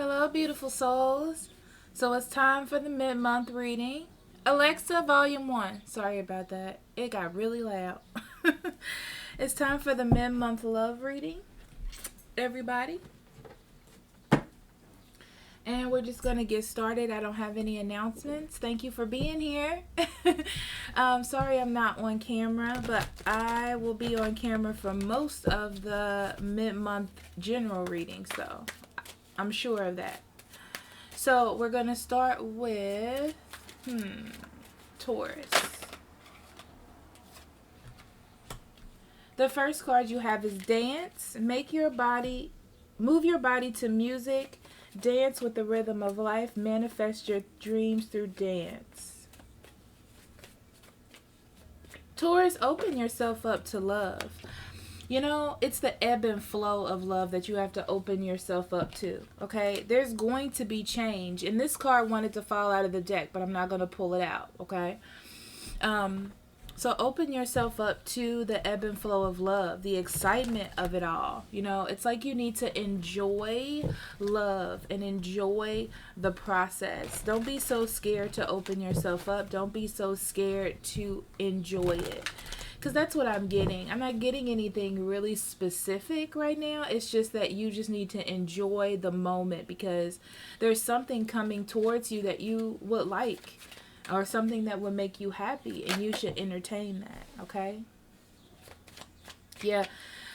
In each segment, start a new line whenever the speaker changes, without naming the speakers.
Hello, beautiful souls. So it's time for the mid-month reading. Alexa, volume 1. Sorry about that. It got really loud. It's time for the mid-month love reading, everybody. And we're just going to get started. I don't have any announcements. Thank you for being here. Sorry I'm not on camera, but I will be on camera for most of the mid-month general reading, so I'm sure of that. So we're going to start with Taurus. The first card you have is dance. Move your body to music. Dance with the rhythm of life. Manifest your dreams through dance. Taurus, open yourself up to love. You know, it's the ebb and flow of love that you have to open yourself up to, okay? There's going to be change. And this card wanted to fall out of the deck, but I'm not going to pull it out, okay? So open yourself up to the ebb and flow of love, the excitement of it all. You know, it's like you need to enjoy love and enjoy the process. Don't be so scared to open yourself up. Don't be so scared to enjoy it. Because that's what I'm getting. I'm not getting anything really specific right now. It's just that you just need to enjoy the moment because there's something coming towards you that you would like or something that would make you happy, and you should entertain that, okay? Yeah.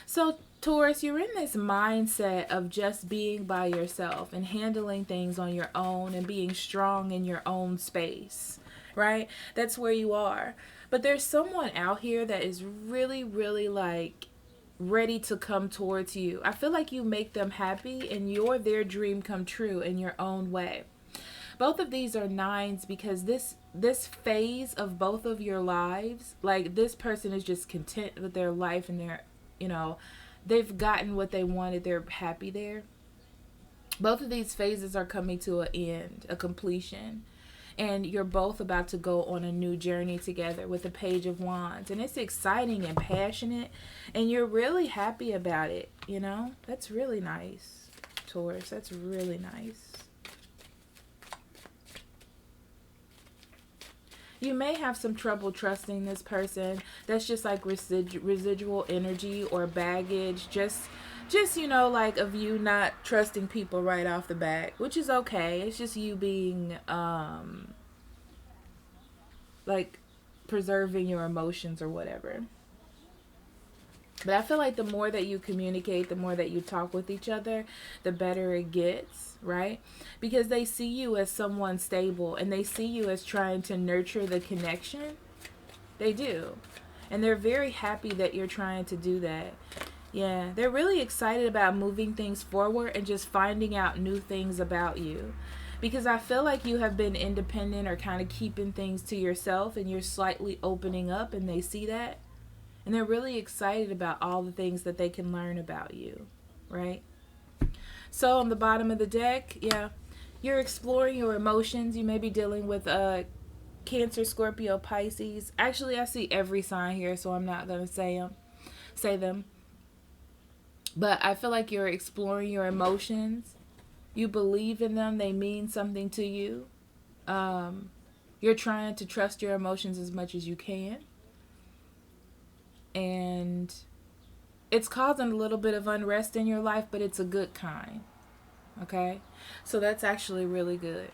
So, Taurus, you're in this mindset of just being by yourself and handling things on your own and being strong in your own space, right? That's where you are. But there's someone out here that is really, really like ready to come towards you. I feel like you make them happy and you're their dream come true in your own way. Both of these are 9s because this phase of both of your lives, like this person is just content with their life and they're, you know, they've gotten what they wanted. They're happy there. Both of these phases are coming to an end, a completion. And you're both about to go on a new journey together with the Page of Wands. And it's exciting and passionate. And you're really happy about it, you know? That's really nice, Taurus. That's really nice. You may have some trouble trusting this person. That's just like residual energy or baggage. Just you know, like of you not trusting people right off the bat, which is okay. It's just you being like preserving your emotions or whatever. But I feel like the more that you communicate, the more that you talk with each other, the better it gets, right? Because they see you as someone stable and they see you as trying to nurture the connection. They do. And they're very happy that you're trying to do that. Yeah, they're really excited about moving things forward and just finding out new things about you. Because I feel like you have been independent or kind of keeping things to yourself and you're slightly opening up and they see that. And they're really excited about all the things that they can learn about you, right? So on the bottom of the deck, yeah, you're exploring your emotions. You may be dealing with Cancer, Scorpio, Pisces. Actually, I see every sign here, so I'm not going to say them. But I feel like you're exploring your emotions. You believe in them. They mean something to you. You're trying to trust your emotions as much as you can. And it's causing a little bit of unrest in your life, but it's a good kind. Okay? So that's actually really good.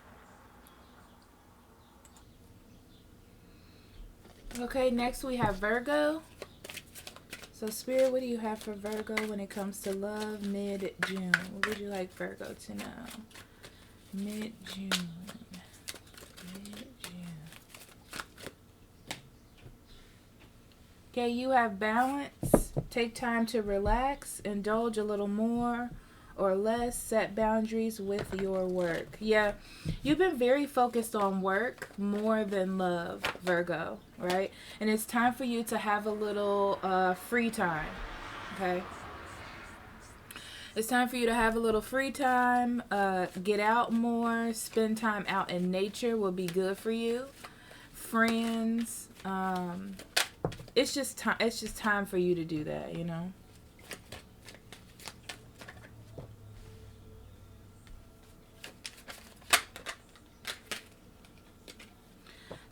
Okay, next we have Virgo. So Spirit, what do you have for Virgo when it comes to love mid-June? What would you like Virgo to know? Mid-June. Okay, you have balance. Take time to relax. Indulge a little more or less. Set boundaries with your work. Yeah, you've been very focused on work more than love, Virgo, right? And it's time for you to have a little free time, okay? It's time for you to have a little free time. Get out more. Spend time out in nature will be good for you. Friends, it's just time for you to do that, you know.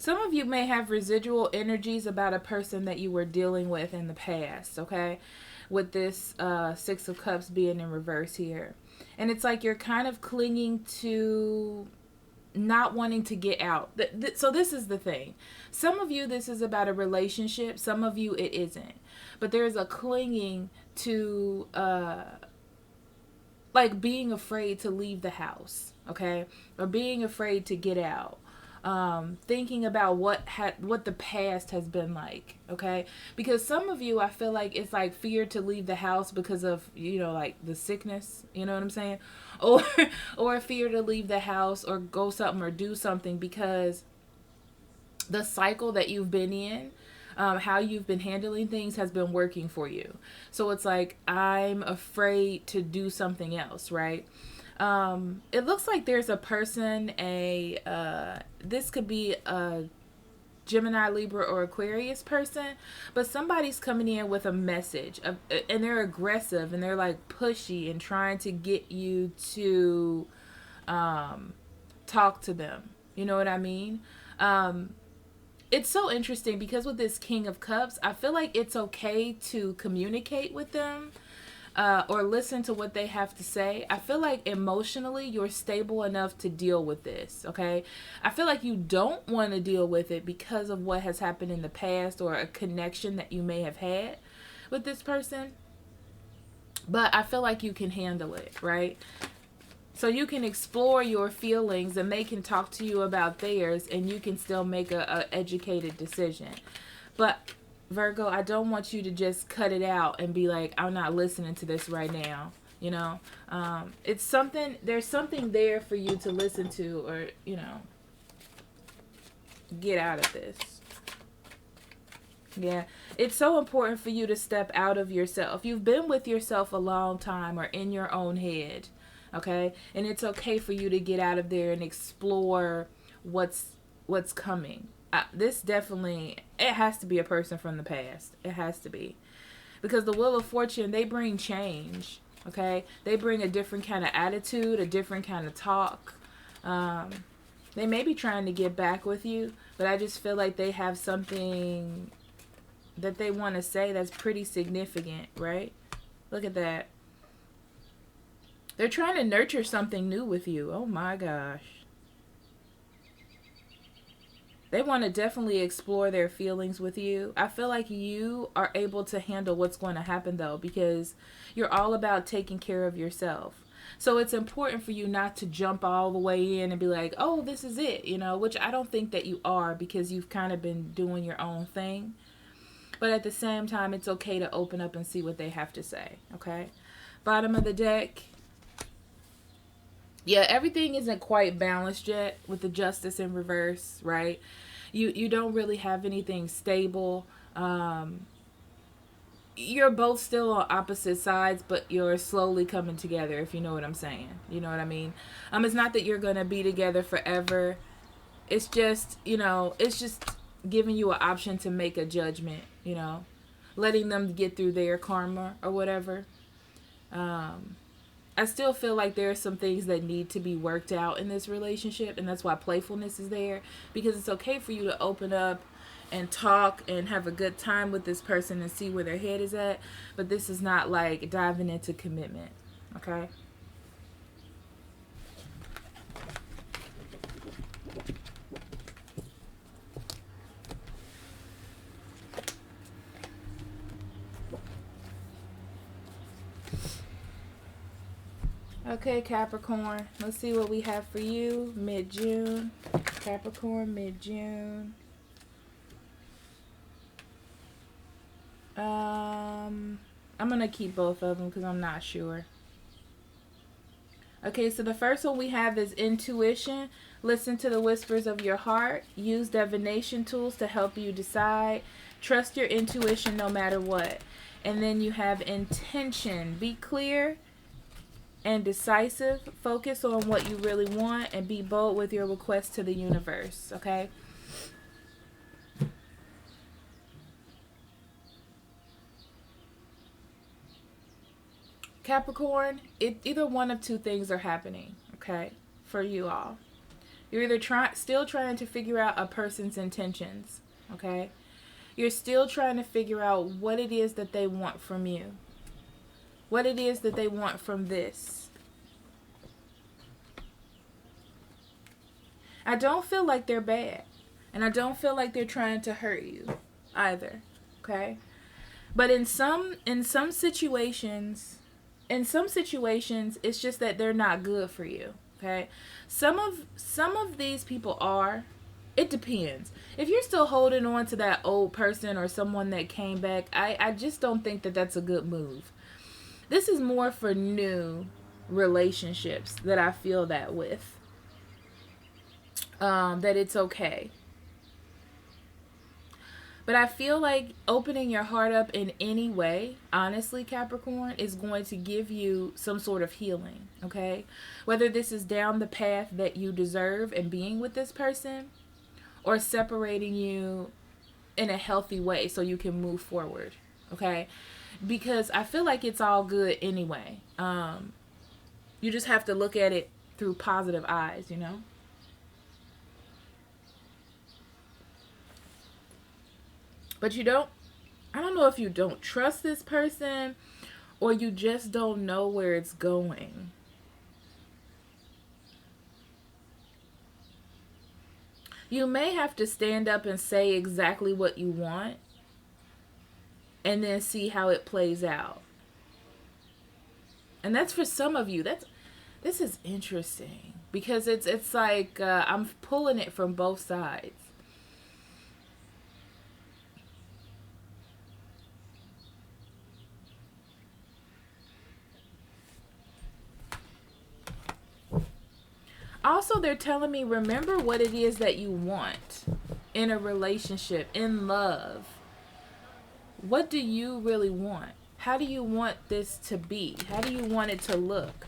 Some of you may have residual energies about a person that you were dealing with in the past, okay? With this Six of Cups being in reverse here. And it's like you're kind of clinging to not wanting to get out. So this is the thing. Some of you, this is about a relationship. Some of you, it isn't. But there's a clinging to like being afraid to leave the house, okay? Or being afraid to get out. Thinking about what the past has been like, okay? Because some of you, I feel like it's like fear to leave the house because of, you know, like the sickness, you know what I'm saying? Or fear to leave the house or go something or do something because the cycle that you've been in, how you've been handling things has been working for you. So it's like, I'm afraid to do something else, right? It looks like there's a person, this could be a Gemini, Libra, or Aquarius person, but somebody's coming in with a message and they're aggressive and they're like pushy and trying to get you to talk to them. You know what I mean? It's so interesting because with this King of Cups, I feel like it's okay to communicate with them. Or listen to what they have to say. I feel like emotionally you're stable enough to deal with this, okay? I feel like you don't want to deal with it because of what has happened in the past or a connection that you may have had with this person. But I feel like you can handle it, right? So you can explore your feelings and they can talk to you about theirs and you can still make a educated decision. But Virgo, I don't want you to just cut it out and be like, I'm not listening to this right now. You know, it's something, there's something there for you to listen to or, you know, get out of this. Yeah, it's so important for you to step out of yourself. You've been with yourself a long time or in your own head, okay? And it's okay for you to get out of there and explore what's coming. This definitely, it has to be a person from the past. It has to be. Because the Wheel of Fortune, they bring change, okay? They bring a different kind of attitude, a different kind of talk. They may be trying to get back with you, but I just feel like they have something that they want to say that's pretty significant, right? Look at that. They're trying to nurture something new with you. Oh my gosh. They want to definitely explore their feelings with you. I feel like you are able to handle what's going to happen, though, because you're all about taking care of yourself. So it's important for you not to jump all the way in and be like, oh, this is it, you know, which I don't think that you are because you've kind of been doing your own thing. But at the same time, it's okay to open up and see what they have to say, okay? Bottom of the deck. Yeah, everything isn't quite balanced yet with the Justice in reverse, right? You don't really have anything stable. You're both still on opposite sides, but you're slowly coming together, if you know what I'm saying. You know what I mean? It's not that you're going to be together forever. It's just, you know, it's just giving you an option to make a judgment, you know, letting them get through their karma or whatever. I still feel like there are some things that need to be worked out in this relationship, and that's why playfulness is there, because it's okay for you to open up and talk and have a good time with this person and see where their head is at, but this is not like diving into commitment, okay? Okay, Capricorn, let's see what we have for you mid-June. Capricorn, mid-June. I'm going to keep both of them because I'm not sure. Okay, so the first one we have is intuition. Listen to the whispers of your heart. Use divination tools to help you decide. Trust your intuition no matter what. And then you have intention. Be clear and decisive. Focus on what you really want and be bold with your request to the universe, okay? Capricorn, either one of two things are happening, okay, for you all. You're either still trying to figure out a person's intentions, okay? You're still trying to figure out what it is that they want from you. What it is that they want from this. I don't feel like they're bad. And I don't feel like they're trying to hurt you either, okay? But in some situations, it's just that they're not good for you, okay? Some of these people are. It depends. If you're still holding on to that old person or someone that came back, I just don't think that that's a good move. This is more for new relationships that I feel that with. That it's okay. But I feel like opening your heart up in any way, honestly, Capricorn, is going to give you some sort of healing, okay? Whether this is down the path that you deserve and being with this person, or separating you in a healthy way so you can move forward, okay? Because I feel like it's all good anyway. You just have to look at it through positive eyes, you know? But I don't know if you don't trust this person or you just don't know where it's going. You may have to stand up and say exactly what you want and then see how it plays out. And that's for some of you. This is interesting because it's like I'm pulling it from both sides. Also, they're telling me, remember what it is that you want in a relationship, in love. What do you really want? How do you want this to be? How do you want it to look?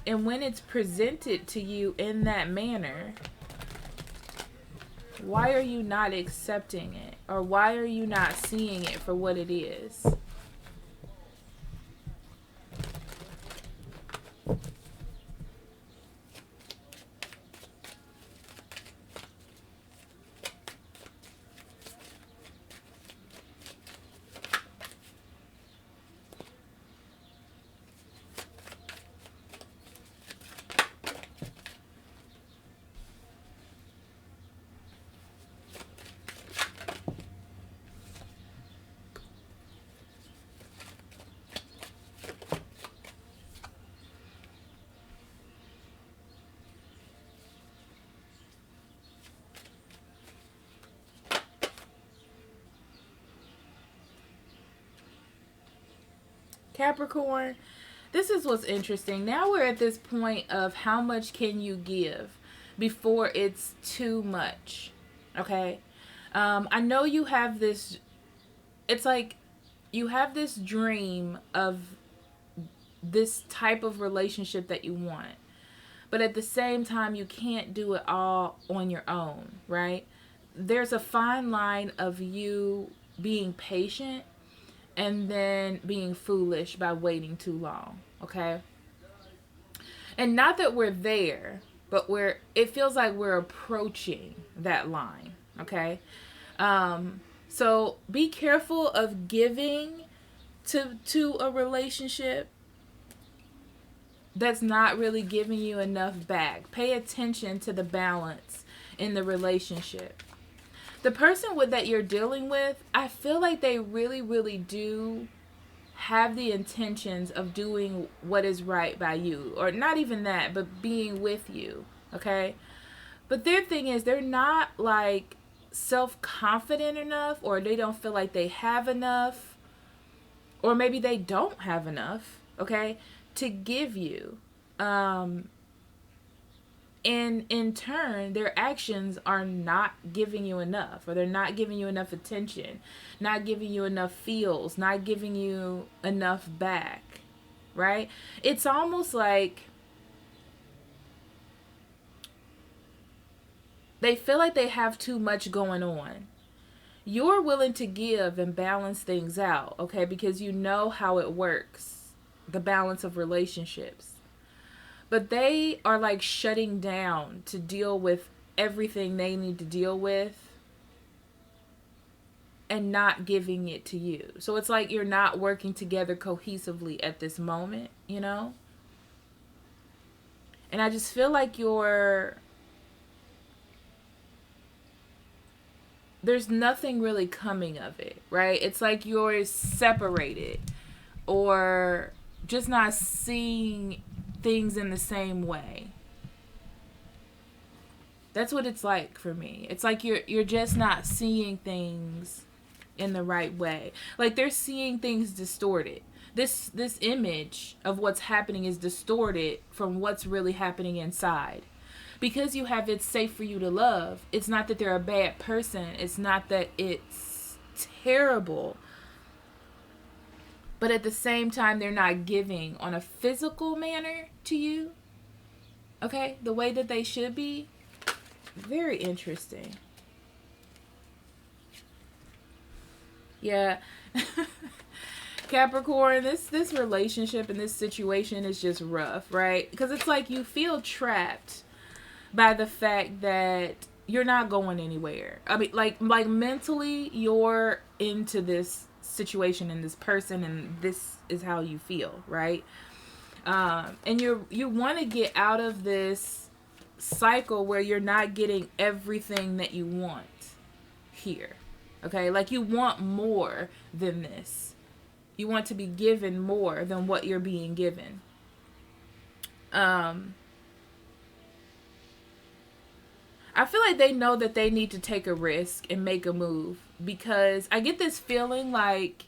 And when it's presented to you in that manner, why are you not accepting it? Or why are you not seeing it for what it is? Capricorn, this is what's interesting. Now we're at this point of how much can you give before it's too much, okay? I know you have this, it's like you have this dream of this type of relationship that you want. But at the same time, you can't do it all on your own, right? There's a fine line of you being patient and then being foolish by waiting too long, okay? And not that we're there, but it feels like we're approaching that line, okay? So be careful of giving to a relationship that's not really giving you enough back. Pay attention to the balance in the relationship. The person that you're dealing with, I feel like they really, really do have the intentions of doing what is right by you. Or not even that, but being with you, okay? But their thing is they're not like self-confident enough, or they don't feel like they have enough, or maybe they don't have enough, okay, to give you. And in turn, their actions are not giving you enough, or they're not giving you enough attention, not giving you enough feels, not giving you enough back, right? It's almost like they feel like they have too much going on. You're willing to give and balance things out, okay, because you know how it works, the balance of relationships. But they are like shutting down to deal with everything they need to deal with and not giving it to you. So it's like you're not working together cohesively at this moment, you know? And I just feel like there's nothing really coming of it, right? It's like you're separated or just not seeing things in the same way. That's what it's like for me. It's like you're just not seeing things in the right way. Like they're seeing things distorted. This image of what's happening is distorted from what's really happening inside. Because you have It's Safe for You to Love, it's not that they're a bad person. It's not that it's terrible. But at the same time, they're not giving on a physical manner to you. Okay? The way that they should be. Very interesting. Yeah. Capricorn, this relationship and this situation is just rough, right? Because it's like you feel trapped by the fact that you're not going anywhere. I mean, like mentally, you're into this situation and this person, and this is how you feel, right? And you want to get out of this cycle where you're not getting everything that you want here. Okay? Like you want more than this. You want to be given more than what you're being given. I feel like they know that they need to take a risk and make a move, because I get this feeling like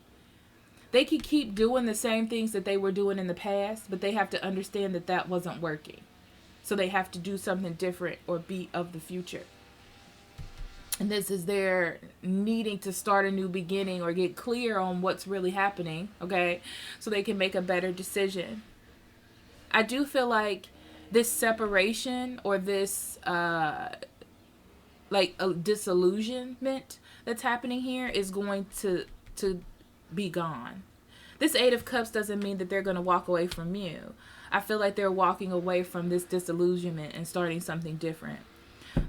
they could keep doing the same things that they were doing in the past, but they have to understand that that wasn't working. So they have to do something different or be of the future. And this is their needing to start a new beginning or get clear on what's really happening, okay? So they can make a better decision. I do feel like this separation or this like a disillusionment that's happening here is going to be gone. This Eight of Cups doesn't mean that they're going to walk away from you. I feel like they're walking away from this disillusionment and starting something different.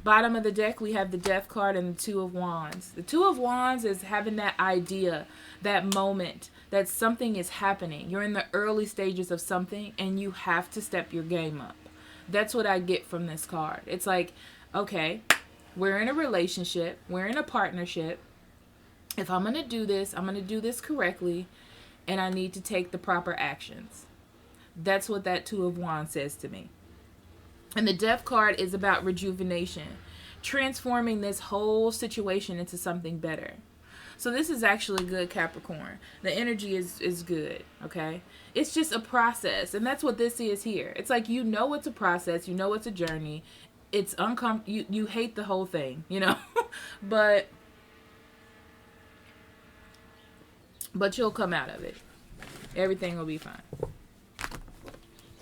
Bottom of the deck, we have the Death card and the Two of Wands. The Two of Wands is having that idea, that moment, that something is happening. You're in the early stages of something and you have to step your game up. That's what I get from this card. It's like, okay, we're in a relationship. We're in a partnership. If I'm going to do this, I'm going to do this correctly. And I need to take the proper actions. That's what that Two of Wands says to me. And the Death card is about rejuvenation. Transforming this whole situation into something better. So this is actually good, Capricorn. The energy is good, okay? It's just a process. And that's what this is here. It's like, you know it's a process. You know it's a journey. It's uncomfortable. You hate the whole thing, you know? But you'll come out of it. Everything will be fine.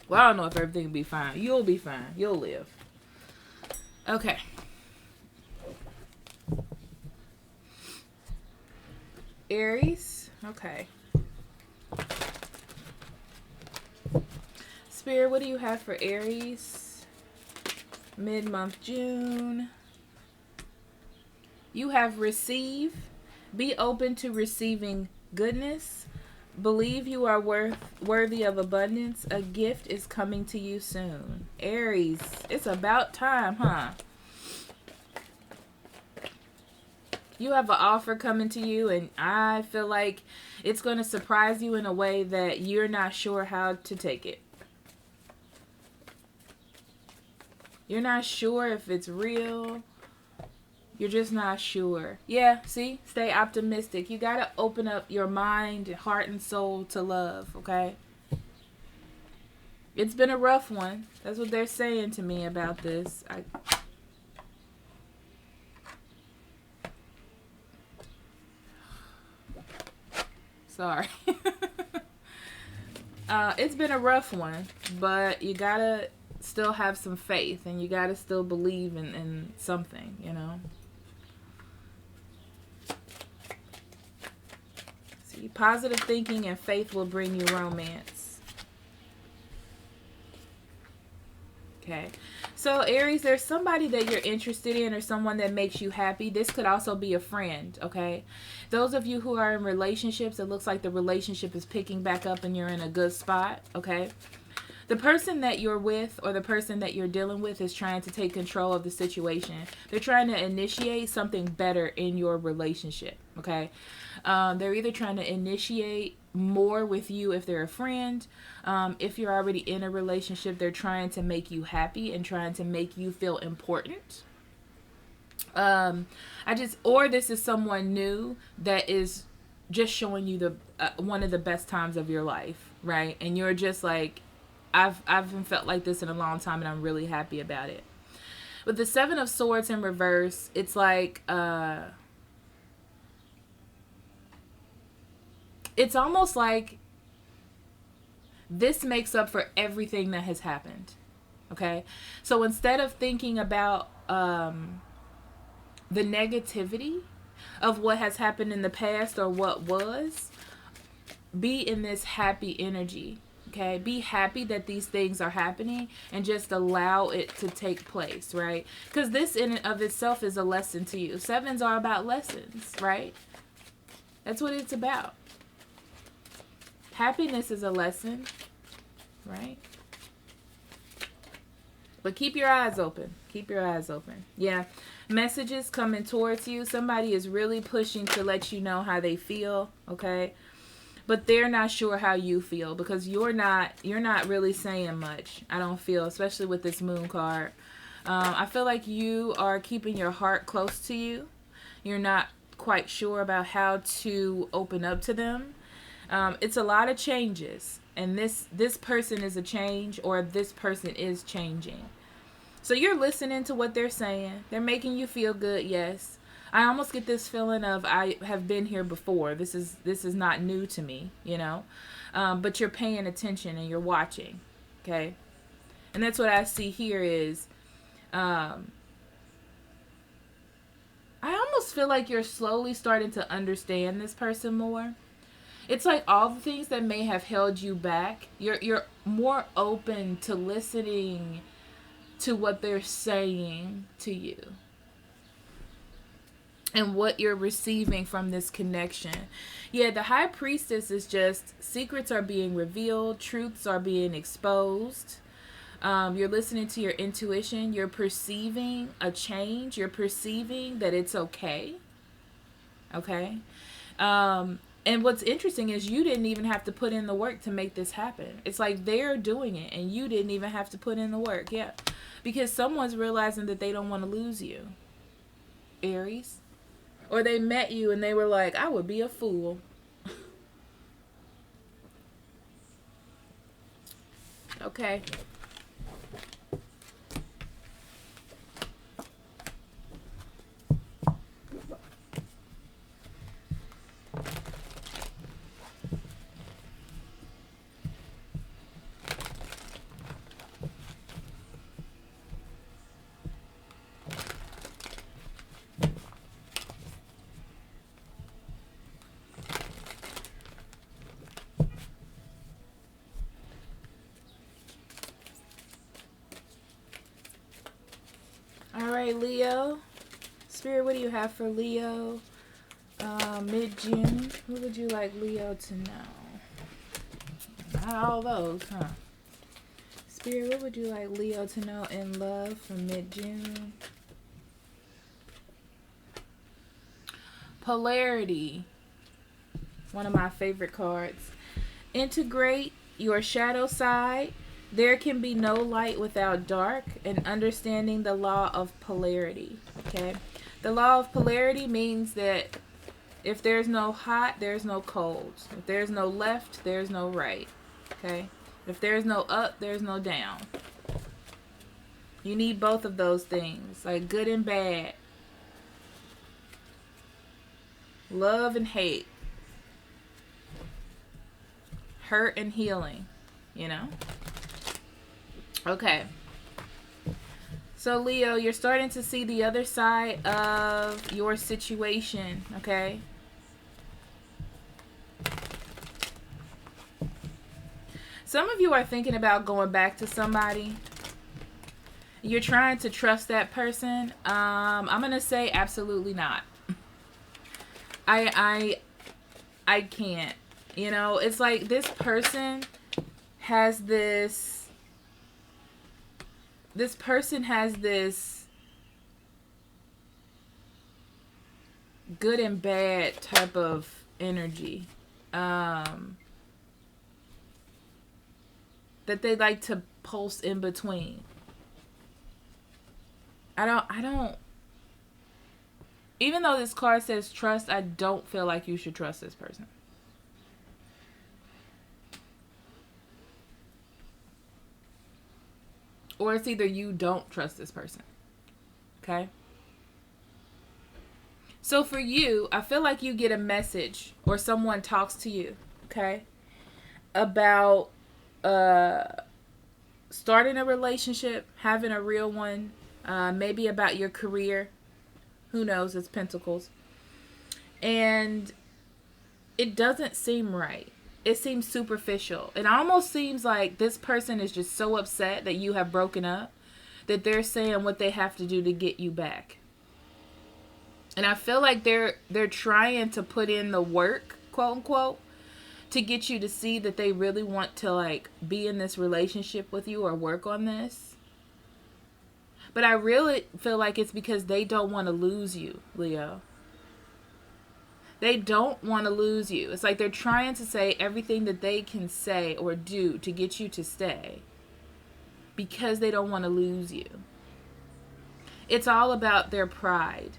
Well, I don't know if everything will be fine. You'll be fine. You'll live. Okay. Aries. Okay. Spirit, what do you have for Aries? Mid-month June. You have receive. Be open to receiving goodness. Believe you are worthy of abundance. A gift is coming to you soon. Aries, it's about time, huh? You have an offer coming to you, and I feel like it's going to surprise you in a way that you're not sure how to take it. You're not sure if it's real. You're just not sure. Yeah, see? Stay optimistic. You got to open up your mind, heart, and soul to love, okay? It's been a rough one. That's what they're saying to me about this. Sorry. It's been a rough one, but you got to still have some faith, and you got to still believe in something, you know? Positive thinking and faith will bring you romance. Okay. So, Aries, there's somebody that you're interested in or someone that makes you happy. This could also be a friend, okay? Those of you who are in relationships, it looks like the relationship is picking back up and you're in a good spot, okay? The person that you're with or the person that you're dealing with is trying to take control of the situation. They're trying to initiate something better in your relationship, okay? They're either trying to initiate more with you if they're a friend. If you're already in a relationship, they're trying to make you happy and trying to make you feel important. Or this is someone new that is just showing you the one of the best times of your life, right? And you're just like, I've felt like this in a long time and I'm really happy about it. With the Seven of Swords in reverse, it's like it's almost like this makes up for everything that has happened. Okay? So instead of thinking about the negativity of what has happened in the past or what was, be in this happy energy. Okay, be happy that these things are happening and just allow it to take place, right? Because this in and of itself is a lesson to you. Sevens are about lessons, right? That's what it's about. Happiness is a lesson, right? But keep your eyes open. Keep your eyes open. Yeah, messages coming towards you. Somebody is really pushing to let you know how they feel, okay? But they're not sure how you feel because you're not really saying much. I don't feel, especially with this moon card. I feel like you are keeping your heart close to you. You're not quite sure about how to open up to them. It's a lot of changes, and this person is a change, or this person is changing. So you're listening to what they're saying. They're making you feel good, yes. I almost get this feeling of I have been here before. This is not new to me, you know. But you're paying attention and you're watching, okay? And that's what I see here is, I almost feel like you're slowly starting to understand this person more. It's like all the things that may have held you back, you're more open to listening to what they're saying to you. And what you're receiving from this connection. Yeah, the High Priestess is just secrets are being revealed. Truths are being exposed. You're listening to your intuition. You're perceiving a change. You're perceiving that it's okay. Okay? And what's interesting is you didn't even have to put in the work to make this happen. It's like they're doing it and you didn't even have to put in the work. Yeah. Because someone's realizing that they don't want to lose you. Aries. Or they met you and they were like, I would be a fool. Okay. Alright, Leo. Spirit, what do you have for Leo? Mid-June. Who would you like Leo to know? Not all those, huh? Spirit, what would you like Leo to know in love for mid-June? Polarity. One of my favorite cards. Integrate your shadow side. There can be no light without dark, and understanding the law of polarity. Okay? The law of polarity means that if there's no hot, there's no cold. If there's no left, there's no right. Okay? If there's no up, there's no down. You need both of those things, like good and bad. Love and hate. Hurt and healing, you know? Okay. So, Leo, you're starting to see the other side of your situation, okay? Some of you are thinking about going back to somebody. You're trying to trust that person. I'm gonna say absolutely not. I can't. You know, it's like this person has this. This person has this good and bad type of energy. That they like to pulse in between. I don't, even though this card says trust, I don't feel like you should trust this person. Or it's either you don't trust this person. Okay? So for you, I feel like you get a message or someone talks to you, okay, about starting a relationship, having a real one, maybe about your career. Who knows? It's Pentacles. And it doesn't seem right. It seems superficial. It almost seems like this person is just so upset that you have broken up that they're saying what they have to do to get you back. And I feel like they're trying to put in the work, quote unquote, to get you to see that they really want to like be in this relationship with you or work on this. But I really feel like it's because they don't want to lose you, Leo. They don't want to lose you. It's like they're trying to say everything that they can say or do to get you to stay because they don't want to lose you. It's all about their pride.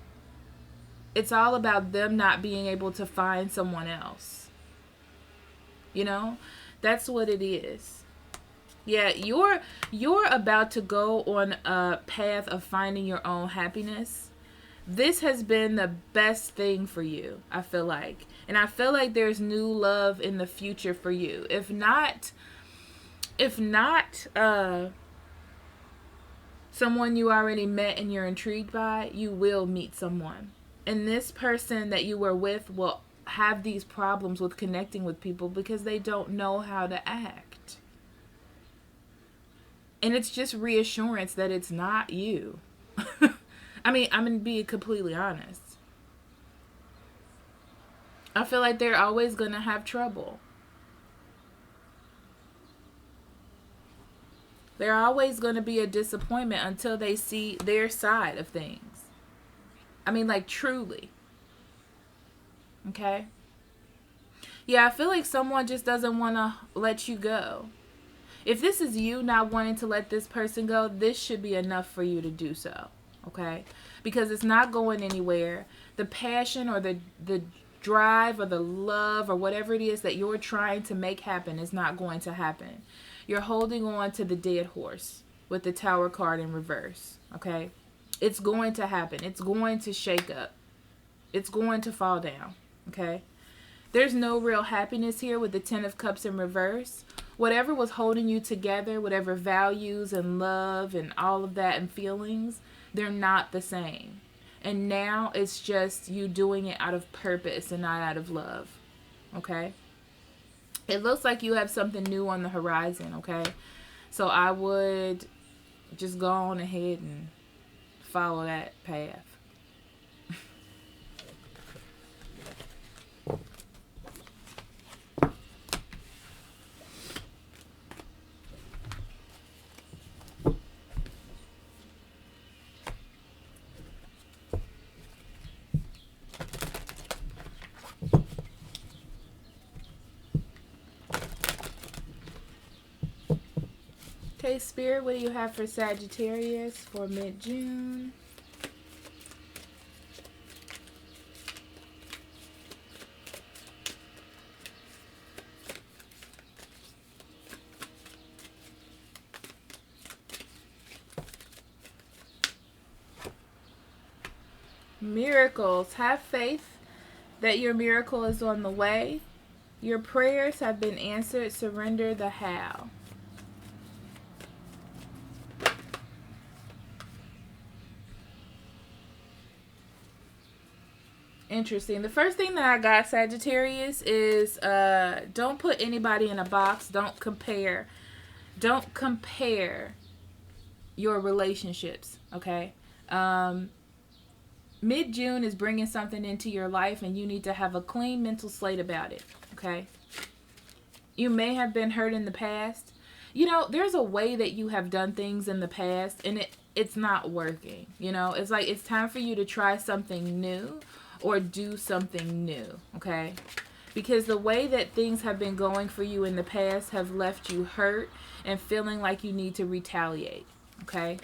It's all about them not being able to find someone else. You know? That's what it is. Yeah, you're about to go on a path of finding your own happiness. This has been the best thing for you, I feel like. And I feel like there's new love in the future for you. If not someone you already met and you're intrigued by, you will meet someone. And this person that you were with will have these problems with connecting with people because they don't know how to act. And it's just reassurance that it's not you. I mean, I'm going to be completely honest. I feel like they're always going to have trouble. They're always going to be a disappointment until they see their side of things. I mean, like, truly. Okay? Yeah, I feel like someone just doesn't want to let you go. If this is you not wanting to let this person go, this should be enough for you to do so. Okay? Because it's not going anywhere. The passion or the drive or the love or whatever it is that you're trying to make happen is not going to happen. You're holding on to the dead horse with the Tower card in reverse. Okay? It's going to happen. It's going to shake up. It's going to fall down. Okay? There's no real happiness here with the Ten of Cups in reverse. Whatever was holding you together, whatever values and love and all of that and feelings, they're not the same. And now it's just you doing it out of purpose and not out of love. Okay? It looks like you have something new on the horizon, okay? So I would just go on ahead and follow that path. Okay, Spirit, what do you have for Sagittarius for mid-June? Miracles. Have faith that your miracle is on the way. Your prayers have been answered. Surrender the how. Interesting. The first thing that I got, Sagittarius, is don't put anybody in a box. Don't compare. Don't compare your relationships, okay? Mid-June is bringing something into your life, and you need to have a clean mental slate about it, okay? You may have been hurt in the past. You know, there's a way that you have done things in the past, and it's not working. You know, it's like it's time for you to try something new or do something new, okay? Because the way that things have been going for you in the past have left you hurt and feeling like you need to retaliate, okay?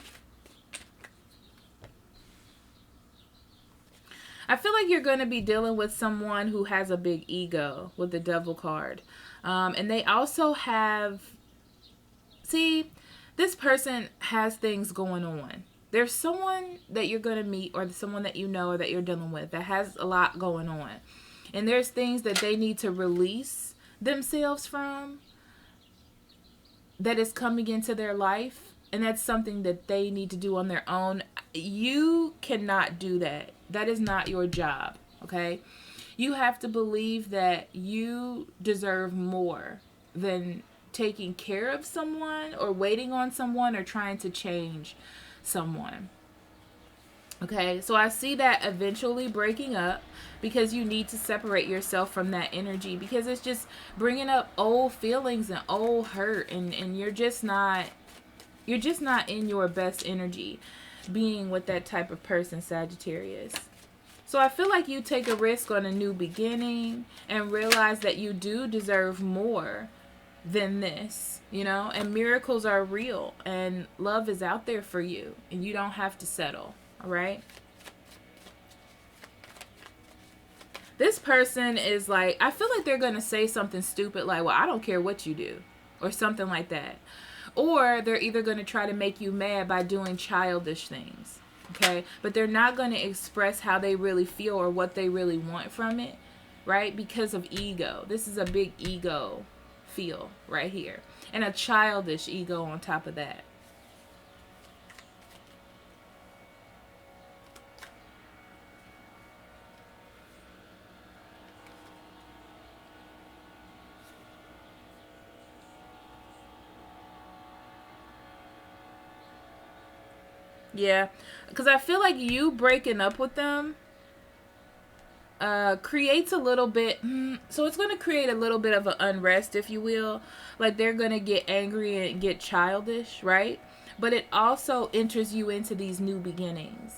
I feel like you're going to be dealing with someone who has a big ego with the Devil card. And they also have... See, this person has things going on. There's someone that you're going to meet, or someone that you know or that you're dealing with, that has a lot going on. And there's things that they need to release themselves from that is coming into their life. And that's something that they need to do on their own. You cannot do that. That is not your job, okay? You have to believe that you deserve more than taking care of someone or waiting on someone or trying to change someone. Okay, so I see that eventually breaking up because you need to separate yourself from that energy, because it's just bringing up old feelings and old hurt, and you're just not in your best energy being with that type of person, Sagittarius. So I feel like you take a risk on a new beginning and realize that you do deserve more than this, you know, and miracles are real and love is out there for you and you don't have to settle, all right? This person is like, I feel like they're going to say something stupid like, well, I don't care what you do, or something like that. Or they're either going to try to make you mad by doing childish things, okay? But they're not going to express how they really feel or what they really want from it, right? Because of ego. This is a big ego feel right here. And a childish ego on top of that. Yeah, because I feel like you breaking up with them creates a little bit, so it's going to create a little bit of an unrest, if you will. Like they're going to get angry and get childish, right? But it also enters you into these new beginnings,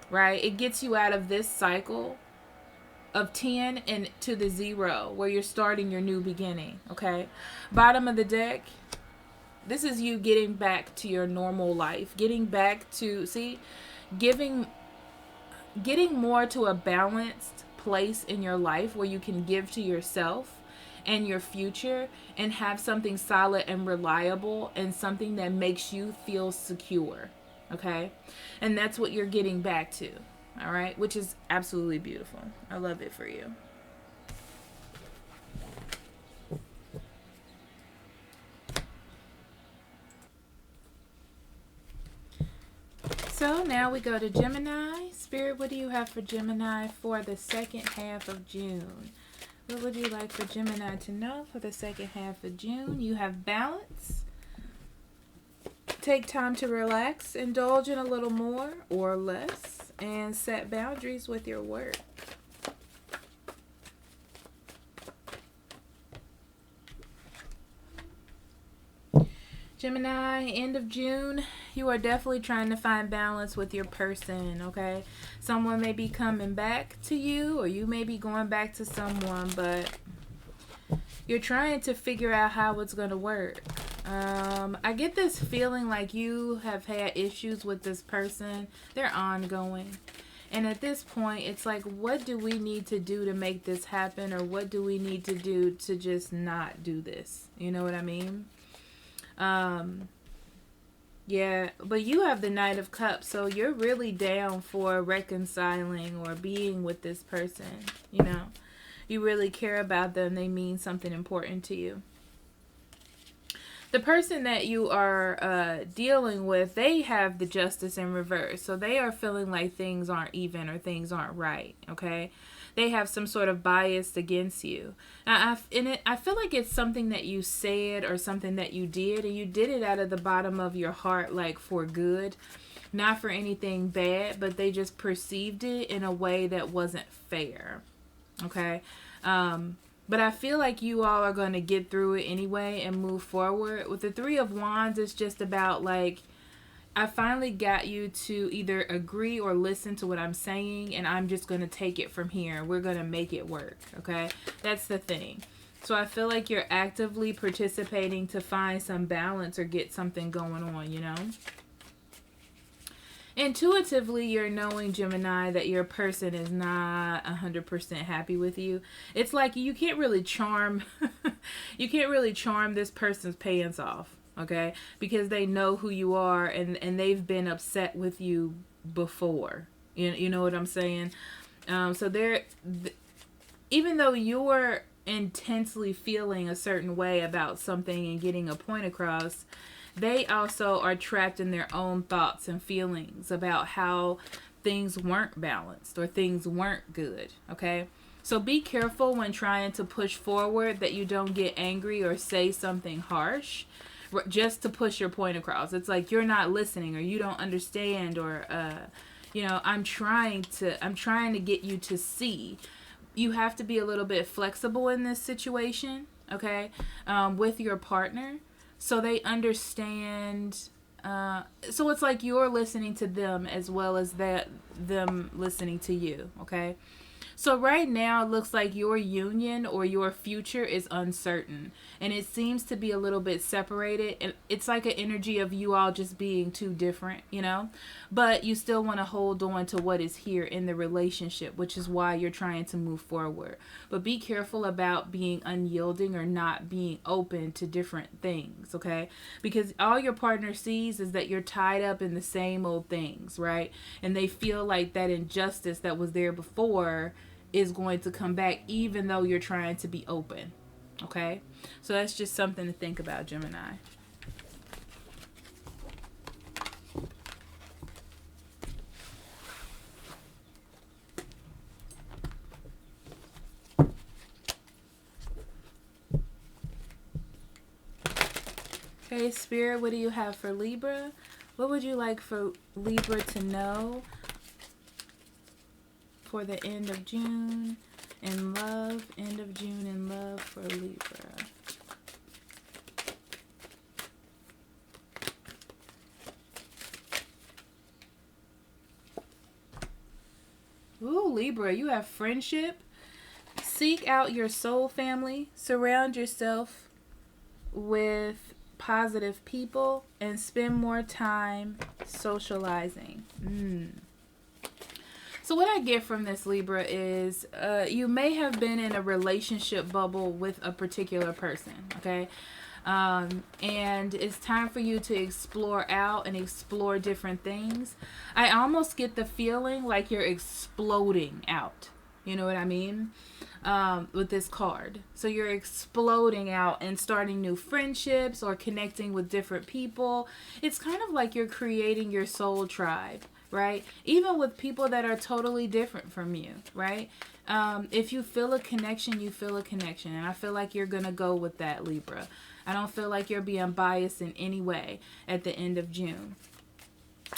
right? It gets you out of this cycle of 10 and to the 0 where you're starting your new beginning, okay? Bottom of the deck. This is you getting back to your normal life, getting back to, getting more to a balanced place in your life where you can give to yourself and your future and have something solid and reliable and something that makes you feel secure, okay? And that's what you're getting back to, all right? Which is absolutely beautiful. I love it for you. So now we go to Gemini. Spirit, what do you have for Gemini for the second half of June? What would you like for Gemini to know for the second half of June? You have balance. Take time to relax, indulge in a little more or less, and set boundaries with your work. Gemini, end of June, you are definitely trying to find balance with your person, okay? Someone may be coming back to you, or you may be going back to someone, but you're trying to figure out how it's going to work. I get this feeling like you have had issues with this person. They're ongoing. And at this point, it's like, what do we need to do to make this happen? Or what do we need to do to just not do this? You know what I mean? Yeah, but you have the Knight of Cups, so you're really down for reconciling or being with this person, you know. You really care about them. They mean something important to you. The person that you are dealing with, they have the Justice in reverse, so they are feeling like things aren't even or things aren't right, okay? they have some sort of bias against you. I feel like it's something that you said or something that you did, and you did it out of the bottom of your heart, like for good, not for anything bad, but they just perceived it in a way that wasn't fair. Okay? But I feel like you all are going to get through it anyway and move forward. With the Three of Wands, it's just about like, I finally got you to either agree or listen to what I'm saying, and I'm just going to take it from here. We're going to make it work, okay? That's the thing. So I feel like you're actively participating to find some balance or get something going on, you know? Intuitively, you're knowing, Gemini, that your person is not 100% happy with you. It's like you can't really charm you can't really charm this person's pants off, okay? Because they know who you are, and they've been upset with you before. You know what I'm saying? So they're even though you're intensely feeling a certain way about something and getting a point across, they also are trapped in their own thoughts and feelings about how things weren't balanced or things weren't good, okay? So be careful when trying to push forward that you don't get angry or say something harsh just to push your point across. It's like you're not listening or you don't understand, or you know, I'm trying to get you to see. You have to be a little bit flexible in this situation, okay, with your partner, so they understand. So it's like you're listening to them as well as them listening to you, okay? So right now, it looks like your union or your future is uncertain. And it seems to be a little bit separated. And it's like an energy of you all just being too different, you know? But you still want to hold on to what is here in the relationship, which is why you're trying to move forward. But be careful about being unyielding or not being open to different things, okay? Because all your partner sees is that you're tied up in the same old things, right? And they feel like that injustice that was there before is going to come back, even though you're trying to be open, okay? So that's just something to think about, Gemini. Okay, Spirit, what do you have for Libra? What would you like for Libra to know for the end of June in love? End of June in love for Libra. Ooh, Libra, you have friendship. Seek out your soul family. Surround yourself with positive people and spend more time socializing. So what I get from this, Libra, is you may have been in a relationship bubble with a particular person, okay? And it's time for you to explore out and explore different things. I almost get the feeling like you're exploding out. You know what I mean? With this card. So you're exploding out and starting new friendships or connecting with different people. It's kind of like you're creating your soul tribe, right? Even with people that are totally different from you, right? If you feel a connection, you feel a connection. And I feel like you're going to go with that, Libra. I don't feel like you're being biased in any way at the end of June.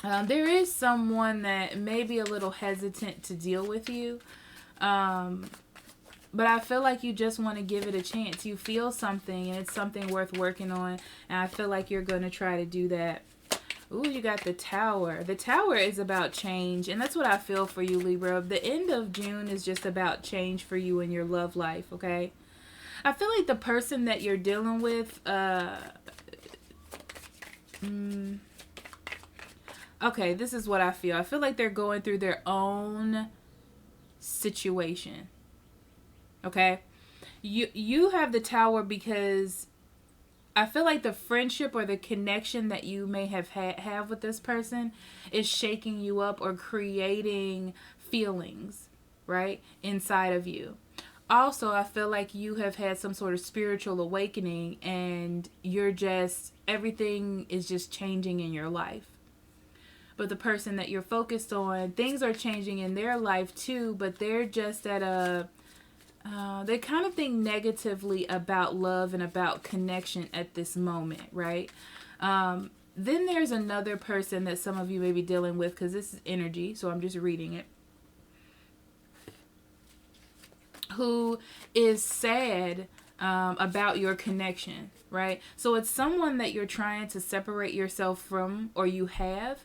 There is someone that may be a little hesitant to deal with you. But I feel like you just want to give it a chance. You feel something, and it's something worth working on. And I feel like you're going to try to do that. Ooh, you got the Tower. The Tower is about change. And that's what I feel for you, Libra. The end of June is just about change for you in your love life, okay? I feel like the person that you're dealing with, okay, this is what I feel. I feel like they're going through their own situation. Okay? You have the Tower because I feel like the friendship or the connection that you may have with this person is shaking you up or creating feelings, right, inside of you. Also, I feel like you have had some sort of spiritual awakening and everything is just changing in your life. But the person that you're focused on, things are changing in their life too, but they're just at a, they kind of think negatively about love and about connection at this moment, right? Then there's another person that some of you may be dealing with, because this is energy, so I'm just reading it, who is sad about your connection, right? So it's someone that you're trying to separate yourself from, or you have,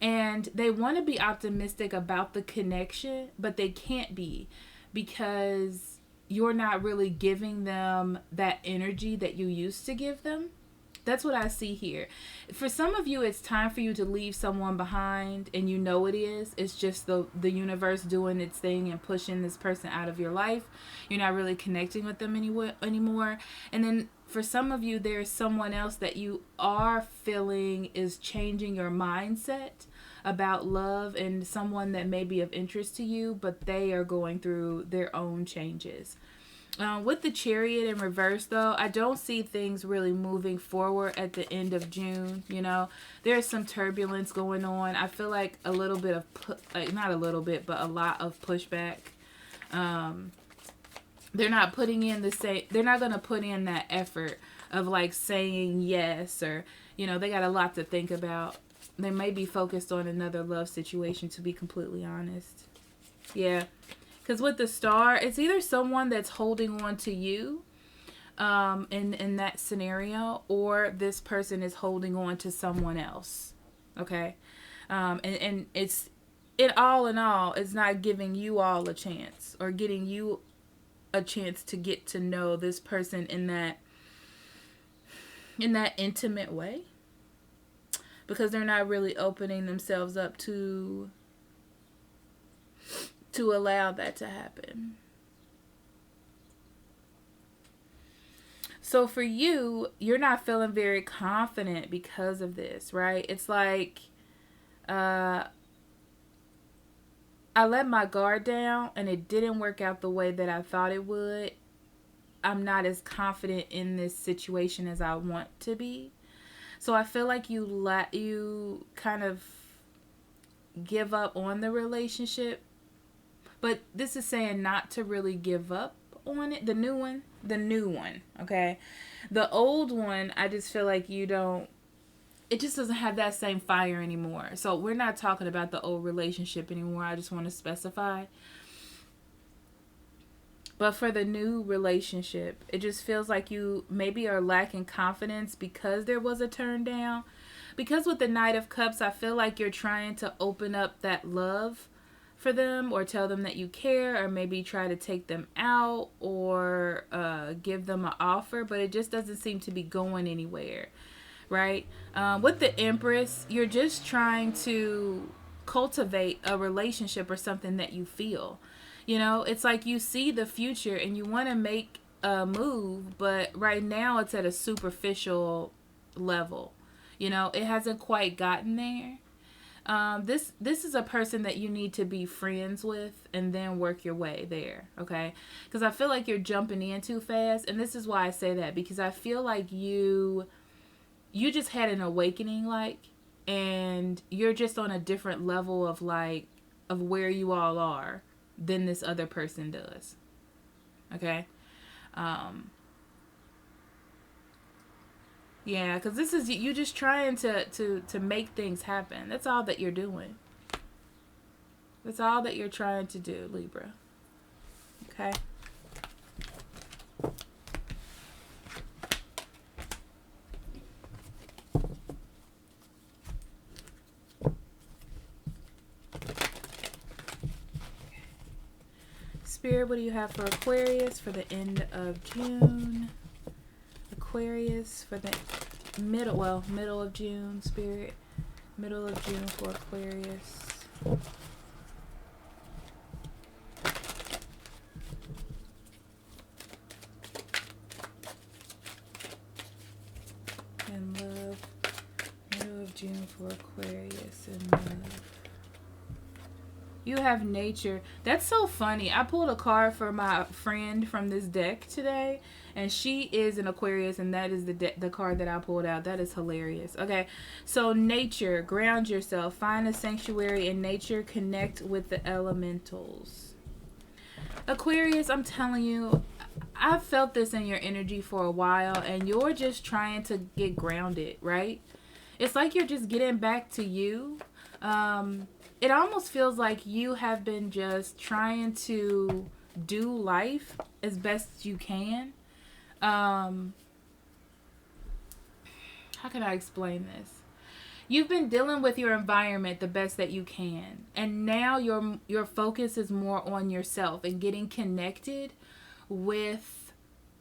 and they want to be optimistic about the connection, but they can't be, because you're not really giving them that energy that you used to give them. That's what I see here. For some of you, it's time for you to leave someone behind, and you know it is. It's just the universe doing its thing and pushing this person out of your life. You're not really connecting with them anymore. And then for some of you, there's someone else that you are feeling is changing your mindset about love, and someone that may be of interest to you, but they are going through their own changes. With the Chariot in reverse, though, I don't see things really moving forward at the end of June. You know, there's some turbulence going on. I feel like a little bit of, not a little bit, but a lot of pushback. They're not putting in they're not going to put in that effort of like saying yes, or, you know, they got a lot to think about. They may be focused on another love situation, to be completely honest. Yeah. Because with the Star, it's either someone that's holding on to you in that scenario, or this person is holding on to someone else. Okay? And it's, in all, it's not giving you all a chance, or getting you a chance to get to know this person in that intimate way. Because they're not really opening themselves up to allow that to happen. So for you, you're not feeling very confident because of this, right? It's like, I let my guard down and it didn't work out the way that I thought it would. I'm not as confident in this situation as I want to be. So I feel like you kind of give up on the relationship. But this is saying not to really give up on it. The new one, okay? The old one, I just feel like it just doesn't have that same fire anymore. So we're not talking about the old relationship anymore. I just want to specify. But for the new relationship, it just feels like you maybe are lacking confidence because there was a turn down. Because with the Knight of Cups, I feel like you're trying to open up that love for them, or tell them that you care, or maybe try to take them out, or give them an offer, but it just doesn't seem to be going anywhere, right? With the Empress, you're just trying to cultivate a relationship or something that you feel. You know, it's like you see the future and you want to make a move, but right now it's at a superficial level. You know, it hasn't quite gotten there. This is a person that you need to be friends with and then work your way there, okay? Because I feel like you're jumping in too fast, and this is why I say that, because I feel like you just had an awakening, like, and you're just on a different level of where you all are than this other person does, okay? Yeah, because this is you just trying to make things happen. That's all that you're doing. That's all that you're trying to do, Libra. Okay? Spirit, what do you have for Aquarius for the end of June? Aquarius for the middle of June, Spirit. Middle of June for Aquarius. And love. Middle of June for Aquarius and love. You have nature. That's so funny. I pulled a card for my friend from this deck today, and she is an Aquarius, and that is the card that I pulled out. That is hilarious. Okay, so nature, ground yourself, find a sanctuary in nature, connect with the elementals. Aquarius, I'm telling you, I've felt this in your energy for a while, and you're just trying to get grounded, right? It's like you're just getting back to you. It almost feels like you have been just trying to do life as best you can. How can I explain this? You've been dealing with your environment the best that you can, and now your focus is more on yourself and getting connected with